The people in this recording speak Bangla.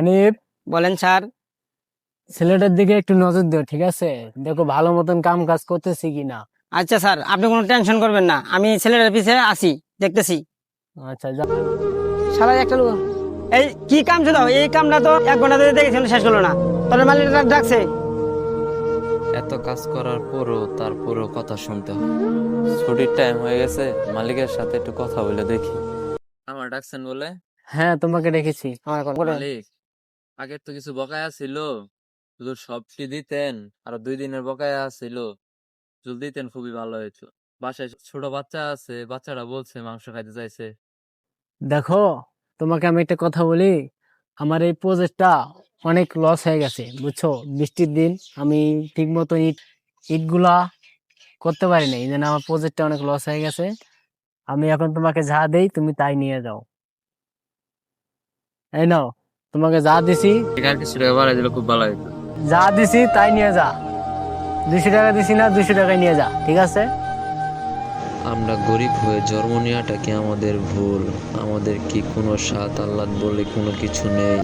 হানিফ, বলেন স্যার। ছেলেটার দিকে একটু নজর দিও, ঠিক আছে? দেখো ভালো মতন কাম কাজ করতেছি কিনা। আচ্ছা স্যার, আপনি কোনো টেনশন করবেন না, আমি ছেলেটার পিছে আসি, দেখতেছি। আচ্ছা যা। সারা একটা লোক এই কি কাম ছিল, এই কামটা তো 1 ঘন্টা ধরে দেখেছিল, শেষ হলো না। তোর মালিক ডাকছে। এত কাজ করার পরও তারপরেও কথা শুনতে হয়। ছুটির টাইম হয়ে গেছে, মালিকের সাথে একটু কথা বলে দেখি। আমার ডাকছেন বলে? হ্যাঁ, তোমাকে রেখেছি। আমার এখন বলেন। মালিক, আগের তো কিছু বকেয়া ছিল, শুধু সবটি দিতেন। আর 2 দিনের বকেয়া ছিল, যদি দিতেন খুবই ভালো হতো। বাসায় ছোট বাচ্চা আছে, বাচ্চারা বলছে মাংস খাইতে চাইছে। দেখো, তোমাকে আমি একটা কথা বলি। আমার এই প্রজেক্টটা অনেক লস হয়ে গেছে, বুঝছো? বৃষ্টির দিন আমি ঠিক মতো ইটগুলা করতে পারি নাই, এই জন্য আমার প্রজেক্টটা অনেক লস হয়ে গেছে। আমি এখন তোমাকে যা দেই তুমি তাই নিয়ে যাও। এই নাও, তোমাকে যা দিছি, আর কিছু টাকা বাড়াই দিলে খুব ভালো হতো। যা দিছি তাই নিয়ে যা। 200 টাকা দিছি না, 200 টাকায় নিয়ে যা, ঠিক আছে? আমরা গরিব হয়ে জন্ম নেওয়াটা কি আমাদের ভুল? আমাদের কি কোনো স্বাদ আহ্লাদ বলে কোনো কিছু নেই?